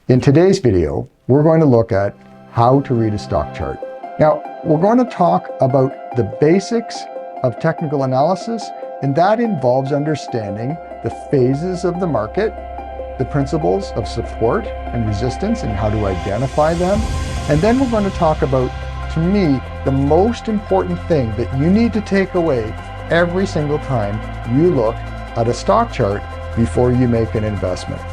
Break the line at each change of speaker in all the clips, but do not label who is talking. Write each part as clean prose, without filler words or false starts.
In today's video, we're going to look at how to read a stock chart. Now, we're going to talk about the basics of technical analysis, and that involves understanding the phases of the market, the principles of support and resistance and how to identify them. And then we're going to talk about, to me, the most important thing that you need to take away every single time you look at a stock chart before you make an investment.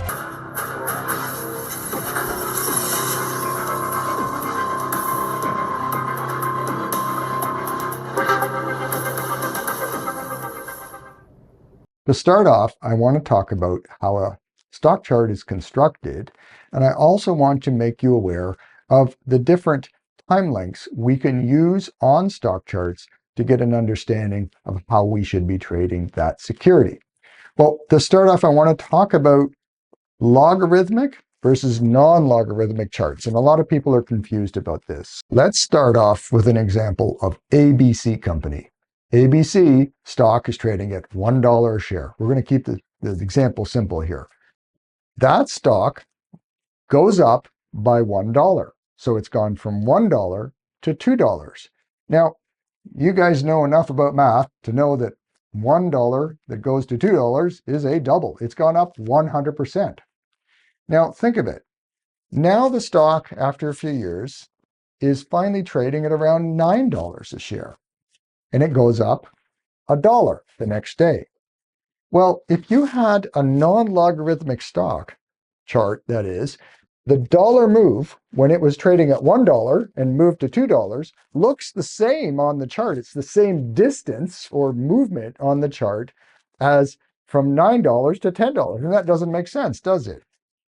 To start off, I want to talk about how a stock chart is constructed, and I also want to make you aware of the different time lengths we can use on stock charts to get an understanding of how we should be trading that security. Well, to start off, I want to talk about logarithmic versus non-logarithmic charts, and a lot of people are confused about this. Let's start off with an example of ABC Company. ABC stock is trading at $1 a share. We're going to keep the example simple here. That stock goes up by $1. So it's gone from $1 to $2. Now, you guys know enough about math to know that $1 that goes to $2 is a double. It's gone up 100%. Now, think of it. Now the stock, after a few years, is finally trading at around $9 a share. And it goes up $1 the next day. Well, if you had a non-logarithmic stock chart, that is, the dollar move when it was trading at $1 and moved to $2 looks the same on the chart. It's the same distance or movement on the chart as from $9 to $10. And that doesn't make sense, does it?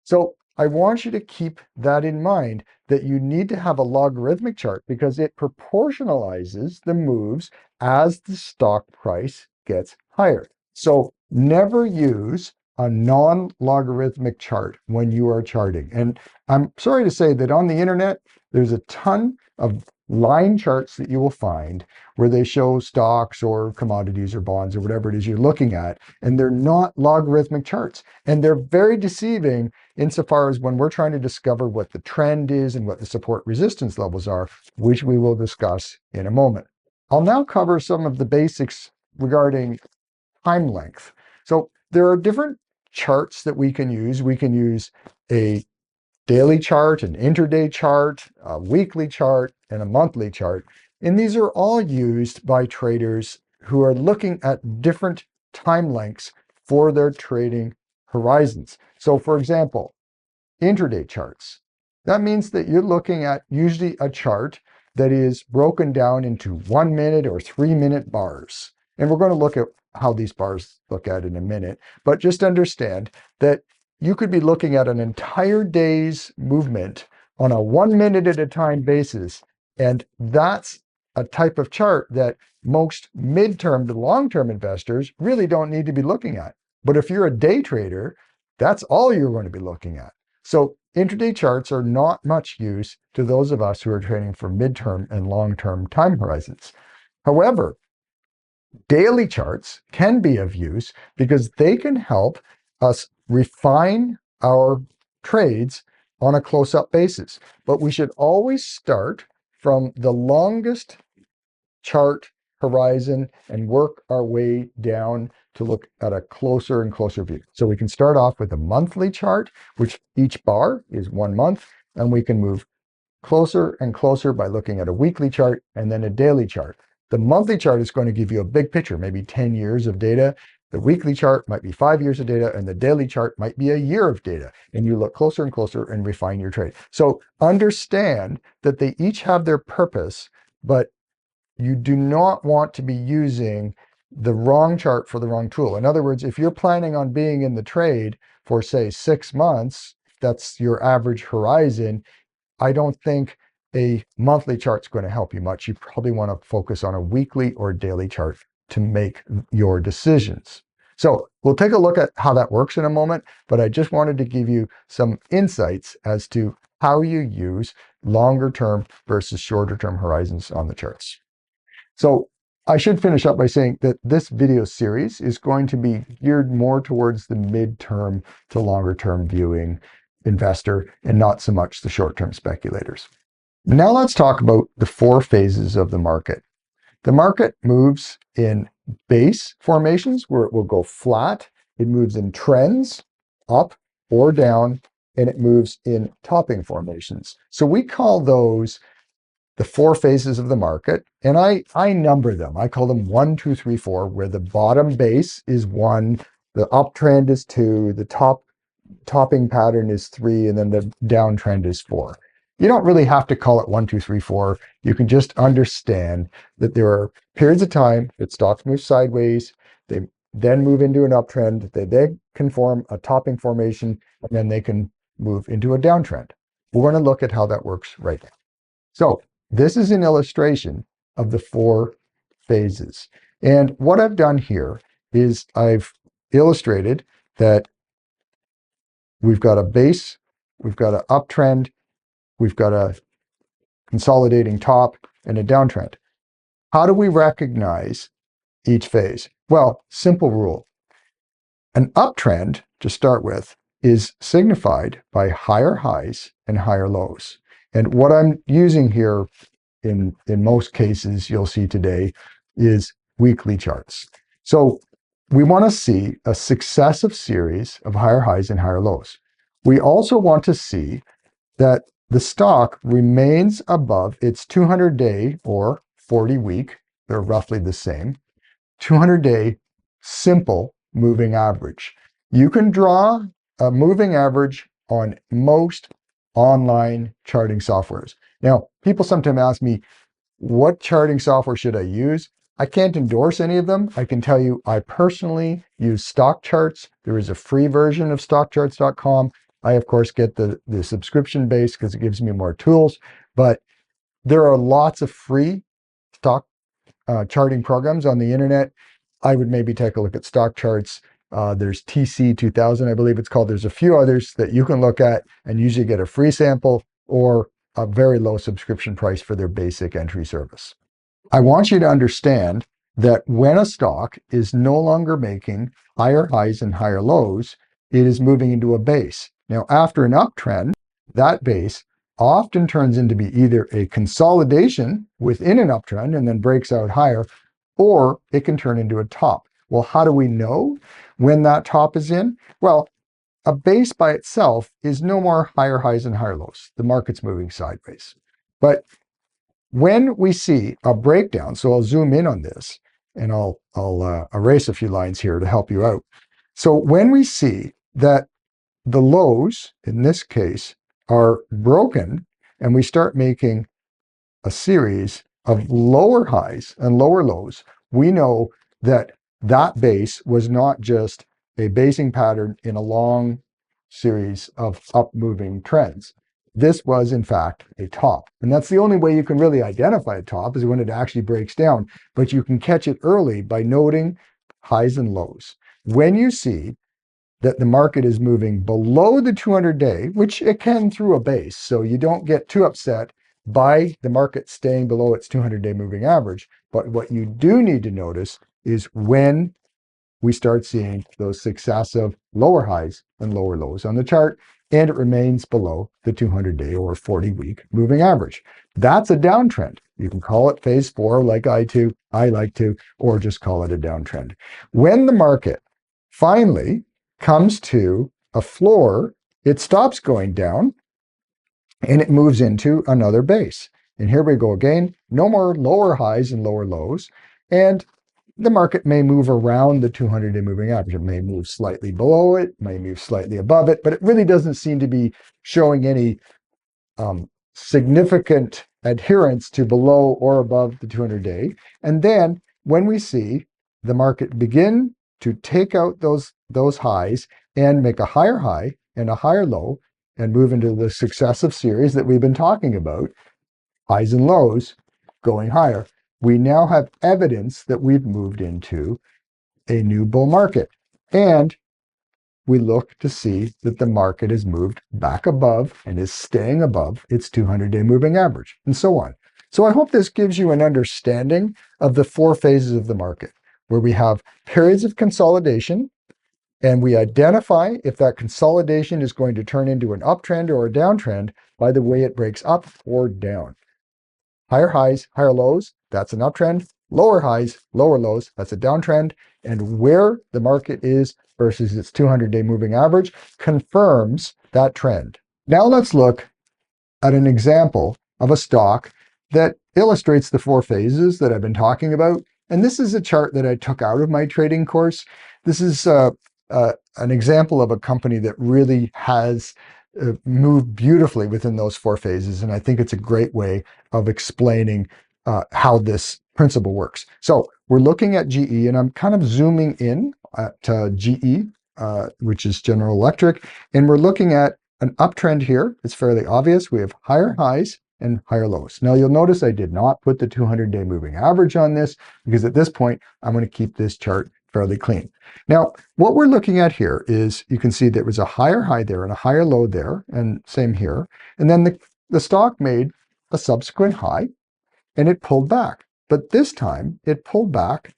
So I want you to keep that in mind, that you need to have a logarithmic chart because it proportionalizes the moves as the stock price gets higher. So never use a non-logarithmic chart when you are charting. And I'm sorry to say that on the internet, there's a ton of line charts that you will find where they show stocks or commodities or bonds or whatever it is you're looking at, and they're not logarithmic charts. And they're very deceiving insofar as when we're trying to discover what the trend is and what the support resistance levels are, which we will discuss in a moment. I'll now cover some of the basics regarding time length. So there are different charts that we can use. We can use a daily chart, an intraday chart, a weekly chart, and a monthly chart. And these are all used by traders who are looking at different time lengths for their trading horizons. So for example, intraday charts. That means that you're looking at usually a chart that is broken down into 1 minute or 3 minute bars. And we're going to look at how these bars look at in a minute, but just understand that you could be looking at an entire day's movement on a 1 minute at a time basis. And that's a type of chart that most midterm to long-term investors really don't need to be looking at. But if you're a day trader, that's all you're going to be looking at. So intraday charts are not much use to those of us who are trading for midterm and long-term time horizons. However, daily charts can be of use because they can help us refine our trades on a close-up basis. But we should always start from the longest chart horizon and work our way down to look at a closer and closer view. So we can start off with a monthly chart, which each bar is 1 month, and we can move closer and closer by looking at a weekly chart and then a daily chart. The monthly chart is going to give you a big picture, maybe 10 years of data. The weekly chart might be 5 years of data, and the daily chart might be a year of data. And you look closer and closer and refine your trade. So understand that they each have their purpose, but you do not want to be using the wrong chart for the wrong tool. In other words, if you're planning on being in the trade for, say, 6 months, that's your average horizon, I don't think a monthly chart is going to help you much. You probably want to focus on a weekly or daily chart to make your decisions. So we'll take a look at how that works in a moment, but I just wanted to give you some insights as to how you use longer term versus shorter term horizons on the charts. So I should finish up by saying that this video series is going to be geared more towards the midterm to longer term viewing. investor and not so much the short-term speculators. Now let's talk about the 4 phases of the market. The market moves in base formations where it will go flat. It moves in trends, up or down, and it moves in topping formations. So we call those the 4 phases of the market, and I number them. I call them 1, 2, 3, 4, where the bottom base is 1, the uptrend is 2, the topping pattern is 3, and then the downtrend is 4. You don't really have to call it 1, 2, 3, 4. You can just understand that there are periods of time that stocks move sideways. They then move into an uptrend. They then can form a topping formation, and then they can move into a downtrend. We're going to look at how that works right now. So this is an illustration of the 4 phases. And what I've done here is I've illustrated that we've got a base, we've got an uptrend, we've got a consolidating top, and a downtrend. How do we recognize each phase? Well, simple rule. An uptrend, to start with, is signified by higher highs and higher lows. And what I'm using here in most cases you'll see today is weekly charts. So we want to see a successive series of higher highs and higher lows. We also want to see that the stock remains above its 200-day or 40-week, they're roughly the same, 200-day simple moving average. You can draw a moving average on most online charting softwares. Now, people sometimes ask me, what charting software should I use? I can't endorse any of them. I can tell you I personally use stock charts. There is a free version of stockcharts.com. I, of course, get the subscription base because it gives me more tools, but there are lots of free stock charting programs on the internet. I would maybe take a look at stock charts. There's TC 2000, I believe it's called. There's a few others that you can look at and usually get a free sample or a very low subscription price for their basic entry service. I want you to understand that when a stock is no longer making higher highs and higher lows, it is moving into a base. Now, after an uptrend, that base often turns into be either a consolidation within an uptrend and then breaks out higher, or it can turn into a top. Well, how do we know when that top is in? Well, a base by itself is no more higher highs and higher lows. The market's moving sideways. But when we see a breakdown, so I'll zoom in on this and I'll erase a few lines here to help you out. So when we see that the lows, in this case, are broken and we start making a series of lower highs and lower lows, we know that that base was not just a basing pattern in a long series of up-moving trends. This was, in fact, a top. And that's the only way you can really identify a top is when it actually breaks down. But you can catch it early by noting highs and lows. When you see that the market is moving below the 200-day, which it can through a base, so you don't get too upset by the market staying below its 200-day moving average. But what you do need to notice is when we start seeing those successive lower highs and lower lows on the chart, and it remains below the 200-day or 40-week moving average. That's a downtrend. You can call it phase 4 like I like to, or just call it a downtrend. When the market finally comes to a floor, it stops going down and it moves into another base. And here we go again, no more lower highs and lower lows. And the market may move around the 200-day moving average. It may move slightly below it, may move slightly above it, but it really doesn't seem to be showing any significant adherence to below or above the 200-day. And then when we see the market begin to take out those highs and make a higher high and a higher low and move into the successive series that we've been talking about, highs and lows going higher, we now have evidence that we've moved into a new bull market. And we look to see that the market has moved back above and is staying above its 200-day moving average, and so on. So I hope this gives you an understanding of the 4 phases of the market, where we have periods of consolidation And we identify if that consolidation is going to turn into an uptrend or a downtrend by the way it breaks up or down. Higher highs, higher lows, that's an uptrend. Lower highs, lower lows, that's a downtrend. And where the market is versus its 200-day moving average confirms that trend. Now let's look at an example of a stock that illustrates the four phases that I've been talking about. And this is a chart that I took out of my trading course. This is an example of a company that really has moved beautifully within those four phases. And I think it's a great way of explaining how this principle works. So we're looking at GE, and I'm kind of zooming in at GE, which is General Electric, and we're looking at an uptrend here. It's fairly obvious. We have higher highs and higher lows. Now you'll notice I did not put the 200-day moving average on this because at this point, I'm going to keep this chart fairly clean. Now, what we're looking at here is you can see there was a higher high there and a higher low there, and same here. And then the stock made a subsequent high and it pulled back. But this time it pulled back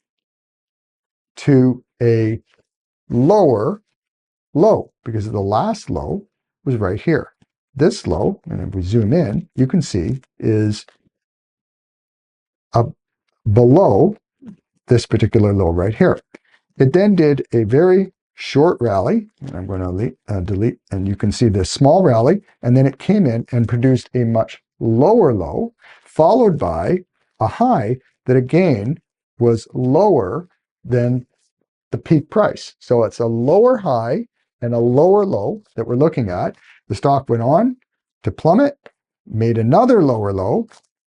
to a lower low because the last low was right here. This low, and if we zoom in, you can see is below this particular low right here. It then did a very short rally, and I'm going to delete, and you can see this small rally, and then it came in and produced a much lower low, followed by a high that again was lower than the peak price. So it's a lower high and a lower low that we're looking at. The stock went on to plummet, made another lower low,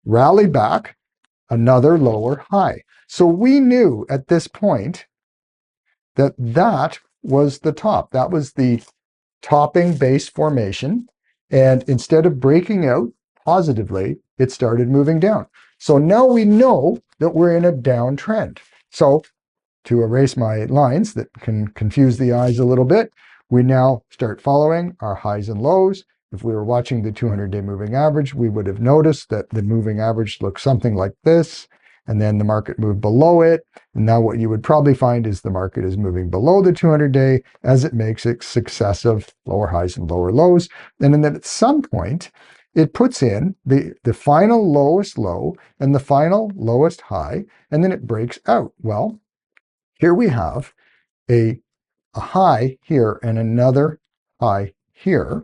rallied back, another lower high. So we knew at this point that that was the top. That was the topping base formation. And instead of breaking out positively, it started moving down. So now we know that we're in a downtrend. So to erase my lines that can confuse the eyes a little bit, we now start following our highs and lows. If we were watching the 200-day moving average, we would have noticed that the moving average looks something like this, and then the market moved below it. And now what you would probably find is the market is moving below the 200-day as it makes its successive lower highs and lower lows. And then at some point, it puts in the final lowest low and the final lowest high, and then it breaks out. Well, here we have a high here and another high here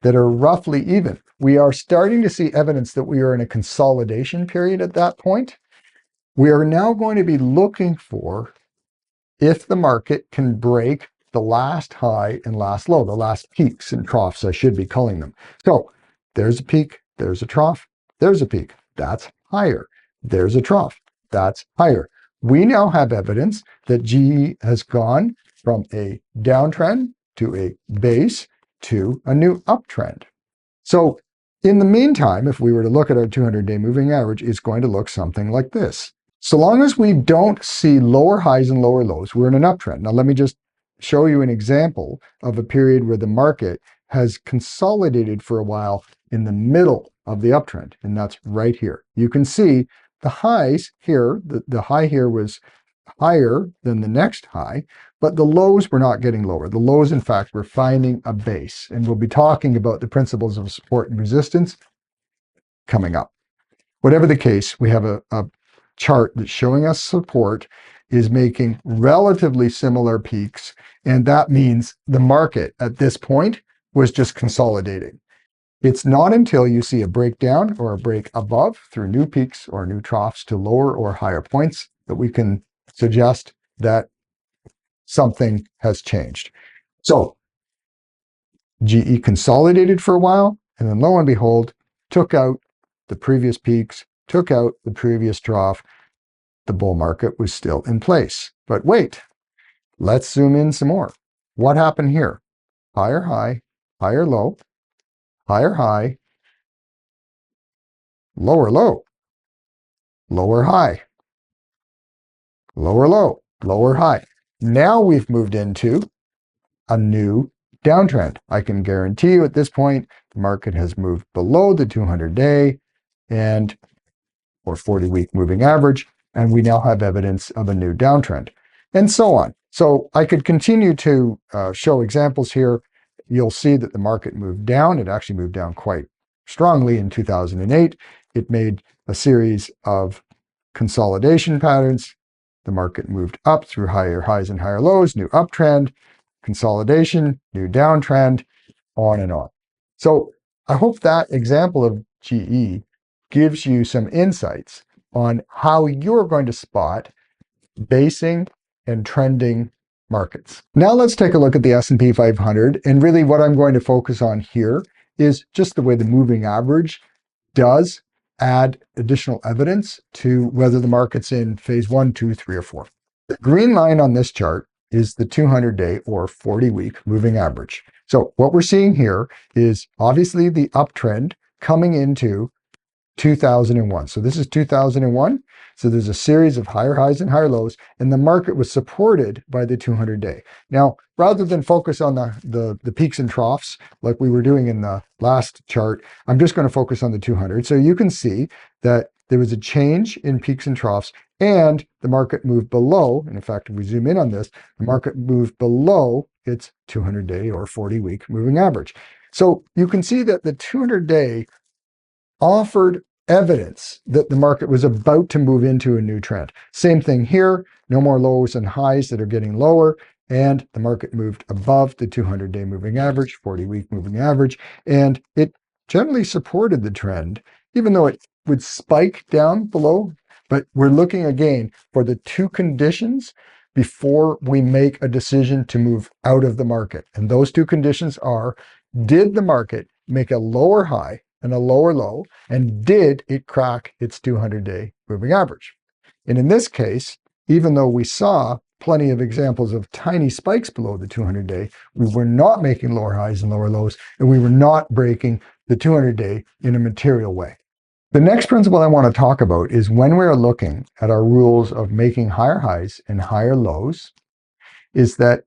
that are roughly even. We are starting to see evidence that we are in a consolidation period at that point. We are now going to be looking for if the market can break the last high and last low, the last peaks and troughs, I should be calling them. So there's a peak, there's a trough, there's a peak, that's higher. There's a trough, that's higher. We now have evidence that GE has gone from a downtrend to a base to a new uptrend. So in the meantime, if we were to look at our 200-day moving average, it's going to look something like this. So long as we don't see lower highs and lower lows, we're in an uptrend. Now, let me just show you an example of a period where the market has consolidated for a while in the middle of the uptrend, and that's right here. You can see the highs here, the high here was higher than the next high, but the lows were not getting lower. The lows, in fact, were finding a base, and we'll be talking about the principles of support and resistance coming up. Whatever the case, we have a chart that's showing us support is making relatively similar peaks, and that means the market at this point was just consolidating. It's not until you see a breakdown or a break above through new peaks or new troughs to lower or higher points that we can suggest that something has changed. So GE consolidated for a while, and then lo and behold, took out the previous peaks, took out the previous trough. The bull market was still in place. But wait, let's zoom in some more. What happened here? Higher high, higher low, higher high, lower low, lower high, lower low, lower high. Now we've moved into a new downtrend. I can guarantee you at this point, the market has moved below the 200-day and or 40-week moving average, and we now have evidence of a new downtrend, and so on. So I could continue to show examples here. You'll see that the market moved down. It actually moved down quite strongly in 2008. It made a series of consolidation patterns. The market moved up through higher highs and higher lows, new uptrend, consolidation, new downtrend, on and on. So I hope that example of GE gives you some insights on how you're going to spot basing and trending markets. Now let's take a look at the S&P 500. And really what I'm going to focus on here is just the way the moving average does add additional evidence to whether the market's in phase 1, 2, 3, or 4. The green line on this chart is the 200-day or 40-week moving average. So what we're seeing here is obviously the uptrend coming into 2001. So this is 2001. So there's a series of higher highs and higher lows, and the market was supported by the 200-day. Now, rather than focus on the peaks and troughs like we were doing in the last chart, I'm just going to focus on the 200. So you can see that there was a change in peaks and troughs, and the market moved below. And in fact, if we zoom in on this, the market moved below its 200-day or 40-week moving average. So you can see that the 200-day offered evidence that the market was about to move into a new trend. Same thing here, no more lows and highs that are getting lower, and the market moved above the 200-day moving average, 40-week moving average, and it generally supported the trend, even though it would spike down below. But we're looking again for the two conditions before we make a decision to move out of the market. And those two conditions are, did the market make a lower high and a lower low, and did it crack its 200-day moving average? And in this case, even though we saw plenty of examples of tiny spikes below the 200-day, we were not making lower highs and lower lows, and we were not breaking the 200-day in a material way. The next principle I want to talk about is when we're looking at our rules of making higher highs and higher lows, is that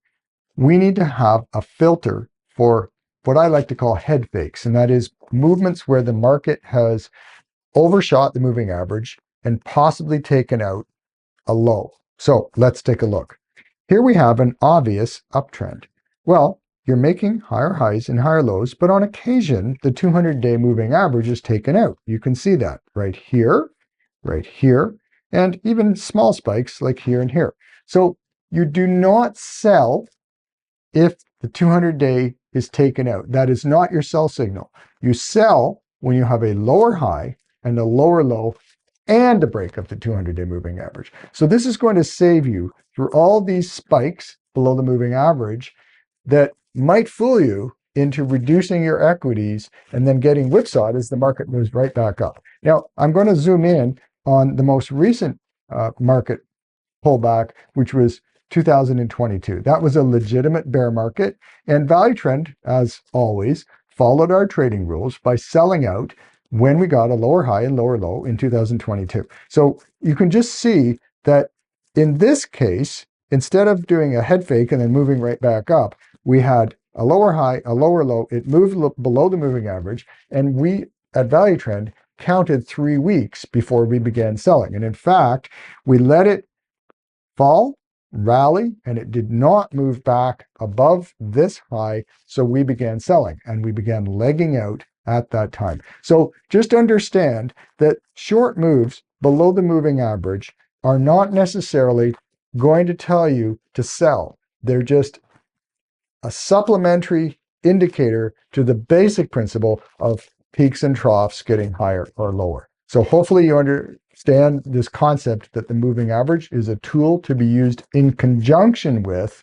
we need to have a filter for what I like to call head fakes, and that is movements where the market has overshot the moving average and possibly taken out a low. So let's take a look. Here we have an obvious uptrend. Well, you're making higher highs and higher lows, but on occasion, the 200-day moving average is taken out. You can see that right here, and even small spikes like here and here. So you do not sell if the 200-day is taken out. That is not your sell signal. You sell when you have a lower high and a lower low and a break of the 200-day moving average. So this is going to save you through all these spikes below the moving average that might fool you into reducing your equities and then getting whipsawed as the market moves right back up. Now, I'm going to zoom in on the most recent market pullback, which was 2022. That was a legitimate bear market, and Value Trend, as always, followed our trading rules by selling out when we got a lower high and lower low in 2022. So you can just see that in this case, instead of doing a head fake and then moving right back up, we had a lower high, a lower low, it moved below the moving average, and we at Value Trend counted 3 weeks before we began selling. And in fact, we let it fall, rally, and it did not move back above this high, so we began selling and we began legging out at that time. So just understand that short moves below the moving average are not necessarily going to tell you to sell. They're just a supplementary indicator to the basic principle of peaks and troughs getting higher or lower. So hopefully you understand this concept that the moving average is a tool to be used in conjunction with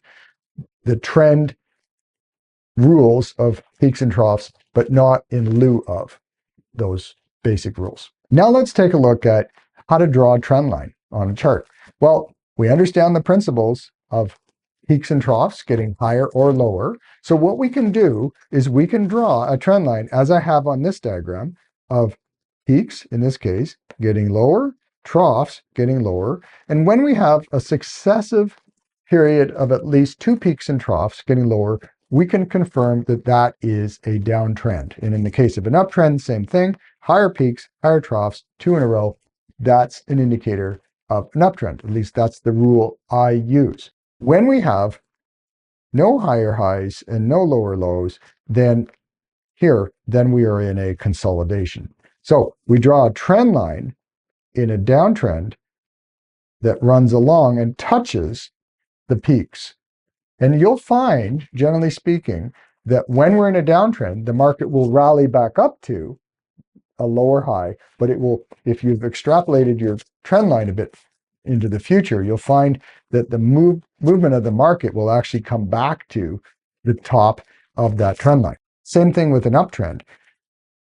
the trend rules of peaks and troughs, but not in lieu of those basic rules. Now let's take a look at how to draw a trend line on a chart. Well, we understand the principles of peaks and troughs getting higher or lower. So what we can do is we can draw a trend line, as I have on this diagram, of peaks, in this case, getting lower, troughs getting lower. And when we have a successive period of at least 2 peaks and troughs getting lower, we can confirm that that is a downtrend. And in the case of an uptrend, same thing, higher peaks, higher troughs, 2 in a row, that's an indicator of an uptrend. At least that's the rule I use. When we have no higher highs and no lower lows, then we are in a consolidation. So we draw a trend line in a downtrend that runs along and touches the peaks. And you'll find, generally speaking, that when we're in a downtrend, the market will rally back up to a lower high, but it will, if you've extrapolated your trend line a bit into the future, you'll find that the movement of the market will actually come back to the top of that trend line. Same thing with an uptrend.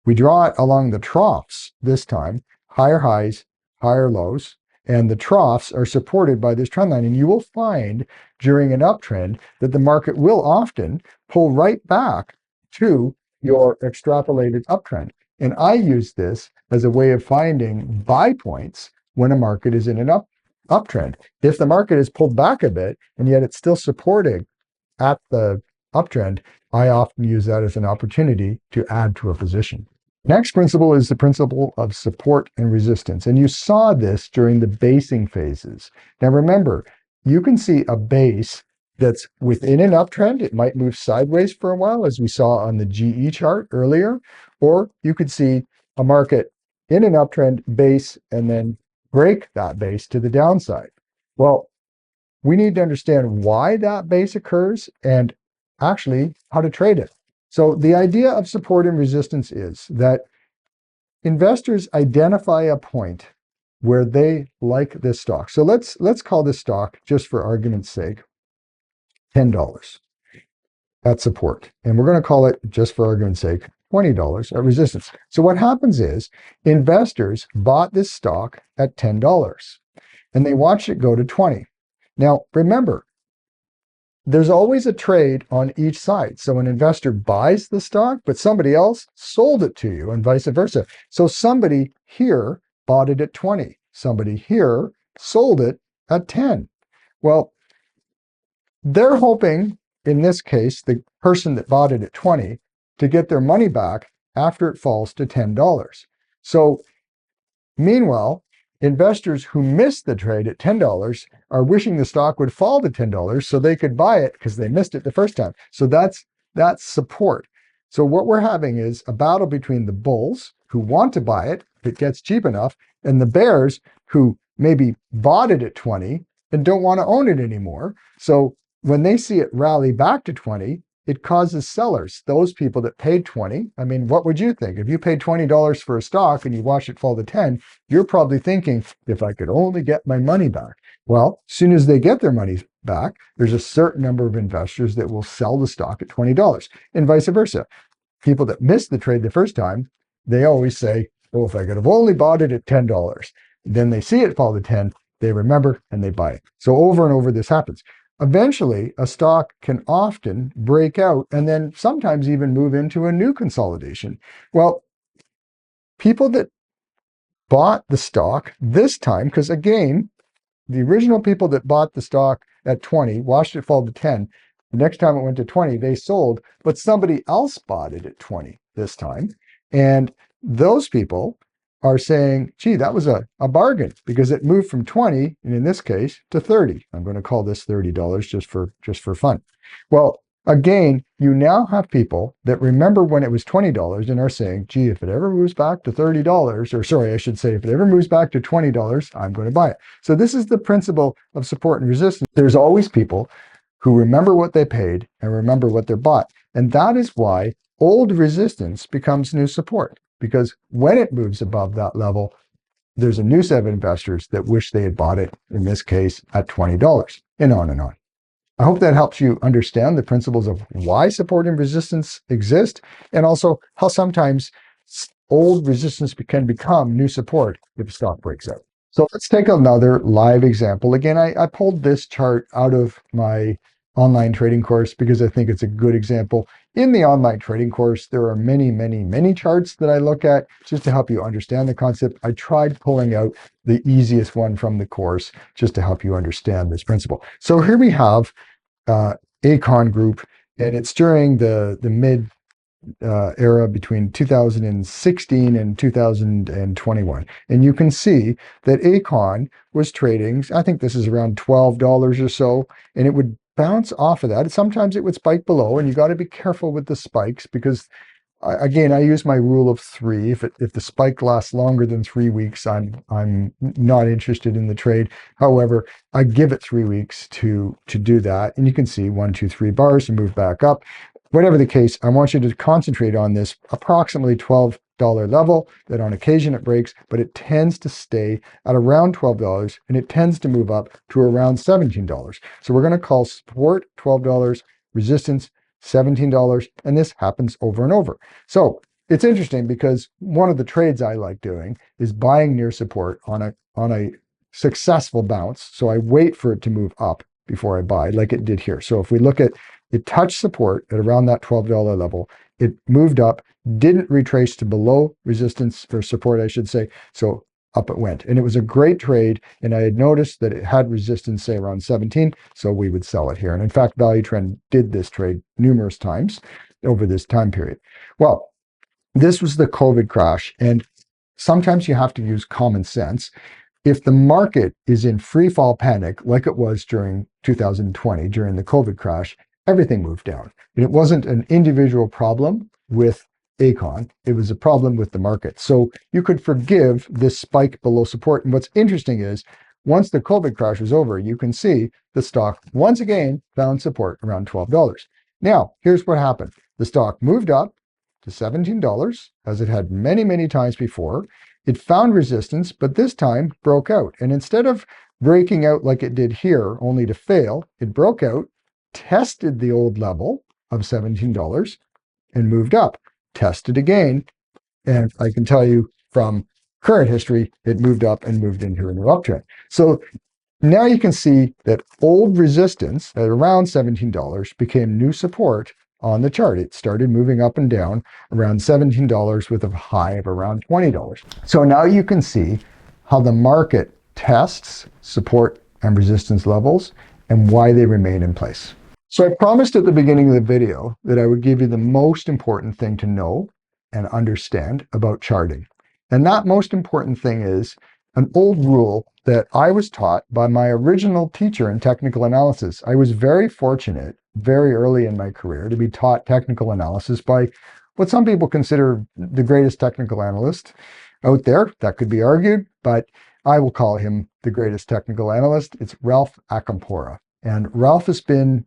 We draw it along the troughs this time, higher highs, higher lows, and the troughs are supported by this trend line. And you will find during an uptrend that the market will often pull right back to your extrapolated uptrend. And I use this as a way of finding buy points when a market is in an uptrend. If the market is pulled back a bit and yet it's still supporting at the uptrend, I often use that as an opportunity to add to a position. Next principle is the principle of support and resistance. And you saw this during the basing phases. Now remember, you can see a base that's within an uptrend. It might move sideways for a while, as we saw on the GE chart earlier, or you could see a market in an uptrend base and then break that base to the downside. Well, we need to understand why that base occurs and actually how to trade it. So the idea of support and resistance is that investors identify a point where they like this stock. So let's call this stock, just for argument's sake, $10 at support. And we're going to call it, just for argument's sake, $20 at resistance. So what happens is investors bought this stock at $10 and they watched it go to 20. Now, remember, there's always a trade on each side. So an investor buys the stock, but somebody else sold it to you and vice versa. So somebody here bought it at 20. Somebody here sold it at 10. Well, they're hoping, in this case, the person that bought it at 20 to get their money back after it falls to $10. So meanwhile, investors who missed the trade at $10 are wishing the stock would fall to $10 so they could buy it because they missed it the first time. So that's support. So what we're having is a battle between the bulls who want to buy it if it gets cheap enough, and the bears who maybe bought it at 20 and don't want to own it anymore. So when they see it rally back to 20, it causes sellers, those people that paid 20. I mean, what would you think? If you paid $20 for a stock and you watch it fall to 10, you're probably thinking, if I could only get my money back. Well, as soon as they get their money back, there's a certain number of investors that will sell the stock at $20 and vice versa. People that missed the trade the first time, they always say, well, if I could have only bought it at $10, then they see it fall to 10, they remember and they buy it. So over and over this happens. Eventually, a stock can often break out and then sometimes even move into a new consolidation. Well, people that bought the stock this time, because again, the original people that bought the stock at 20, watched it fall to 10. The next time it went to 20, they sold, but somebody else bought it at 20 this time. And those people are saying, gee, that was a bargain because it moved from 20, and in this case, to 30. I'm going to call this $30 just for fun. Well, again, you now have people that remember when it was $20 and are saying, gee, if it ever moves back to $30, or sorry, I should say, if it ever moves back to $20, I'm going to buy it. So this is the principle of support and resistance. There's always people who remember what they paid and remember what they bought. And that is why old resistance becomes new support. Because when it moves above that level, there's a new set of investors that wish they had bought it, in this case, at $20, and on and on. I hope that helps you understand the principles of why support and resistance exist, and also how sometimes old resistance can become new support if a stock breaks out. So let's take another live example. Again, I pulled this chart out of my online trading course because I think it's a good example. In the online trading course, there are many, many, many charts that I look at just to help you understand the concept. I tried pulling out the easiest one from the course just to help you understand this principle. So here we have Acon Group, and it's during the mid era between 2016 and 2021. And you can see that Acon was trading, I think this is around $12 or so, and it would bounce off of that. Sometimes it would spike below, and you got to be careful with the spikes because again, I use my rule of three. If the spike lasts longer than 3 weeks, I'm not interested in the trade. However, I give it 3 weeks to do that, and you can see 1, 2, 3 bars and move back up. Whatever the case, I want you to concentrate on this approximately $12 level that on occasion it breaks, but it tends to stay at around $12 and it tends to move up to around $17. So we're going to call support $12, resistance $17, and this happens over and over. So it's interesting because one of the trades I like doing is buying near support on a successful bounce. So I wait for it to move up before I buy, like it did here. So if we look at it, touched support at around that $12 level, it moved up, didn't retrace to below resistance or support, I should say. So up it went. And it was a great trade. And I had noticed that it had resistance, say around 17. So we would sell it here. And in fact, Value Trend did this trade numerous times over this time period. Well, this was the COVID crash. And sometimes you have to use common sense. If the market is in free fall panic, like it was during 2020, during the COVID crash, everything moved down. And it wasn't an individual problem with Acon, it was a problem with the market. So you could forgive this spike below support. And what's interesting is once the COVID crash was over, you can see the stock once again found support around $12. Now, here's what happened. The stock moved up to $17 as it had many, many times before. It found resistance, but this time broke out. And instead of breaking out like it did here, only to fail, it broke out, tested the old level of $17 and moved up. Tested again, and I can tell you from current history, it moved up and moved into a new uptrend. So now you can see that old resistance at around $17 became new support on the chart. It started moving up and down around $17 with a high of around $20. So now you can see how the market tests support and resistance levels and why they remain in place. So I promised at the beginning of the video that I would give you the most important thing to know and understand about charting. And that most important thing is an old rule that I was taught by my original teacher in technical analysis. I was very fortunate very early in my career to be taught technical analysis by what some people consider the greatest technical analyst out there. That could be argued, but I will call him the greatest technical analyst. It's Ralph Acampora. And Ralph has been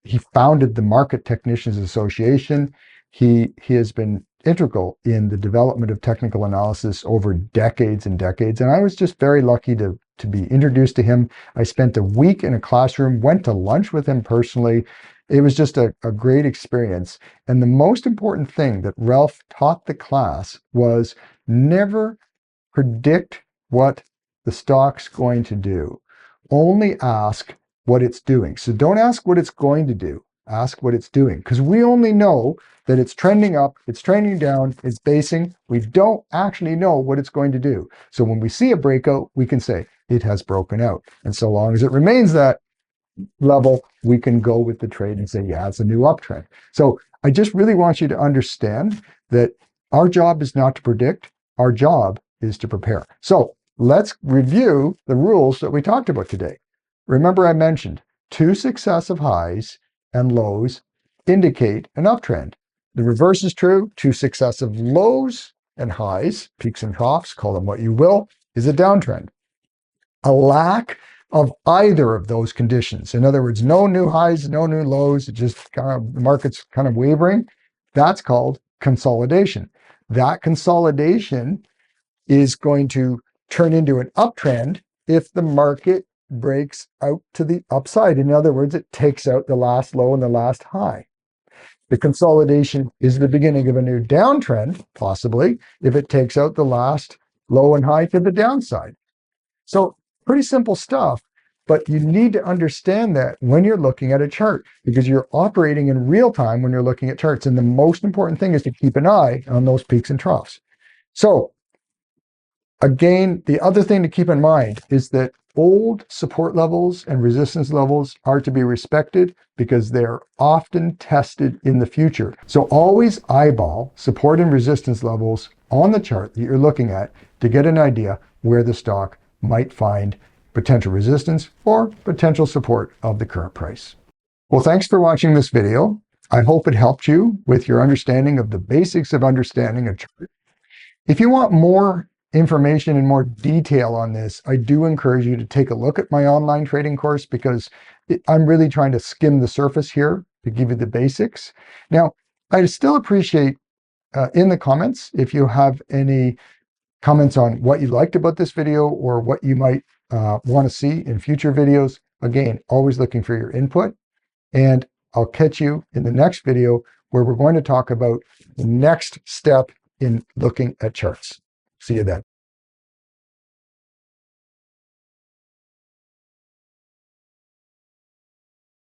he founded the Market Technicians Association. He has been integral in the development of technical analysis over decades and decades. And I was just very lucky to be introduced to him. I spent a week in a classroom, went to lunch with him personally. It was just a great experience. And the most important thing that Ralph taught the class was never predict what the stock's going to do. Only ask what it's doing. So don't ask what it's going to do. Ask what it's doing. Because we only know that it's trending up, it's trending down, it's basing. We don't actually know what it's going to do. So when we see a breakout, we can say it has broken out. And so long as it remains that level, we can go with the trade and say, yeah, it's a new uptrend. So I just really want you to understand that our job is not to predict. Our job is to prepare. So let's review the rules that we talked about today. Remember, I mentioned 2 successive highs and lows indicate an uptrend. The reverse is true. 2 successive lows and highs, peaks and troughs, call them what you will, is a downtrend. A lack of either of those conditions, in other words, no new highs, no new lows, it just the market's kind of wavering, that's called consolidation. That consolidation is going to turn into an uptrend if the market breaks out to the upside. In other words, it takes out the last low and the last high. The consolidation is the beginning of a new downtrend, possibly, if it takes out the last low and high to the downside. So pretty simple stuff, but you need to understand that when you're looking at a chart, because you're operating in real time when you're looking at charts. And the most important thing is to keep an eye on those peaks and troughs. So again, the other thing to keep in mind is that old support levels and resistance levels are to be respected because they're often tested in the future. So always eyeball support and resistance levels on the chart that you're looking at to get an idea where the stock might find potential resistance or potential support of the current price. Well, thanks for watching this video. I hope it helped you with your understanding of the basics of understanding a chart. If you want more information and more detail on this, I do encourage you to take a look at my online trading course because I'm really trying to skim the surface here to give you the basics. Now, I still appreciate in the comments if you have any comments on what you liked about this video or what you might want to see in future videos. Again, always looking for your input. And I'll catch you in the next video where we're going to talk about the next step in looking at charts. See you then.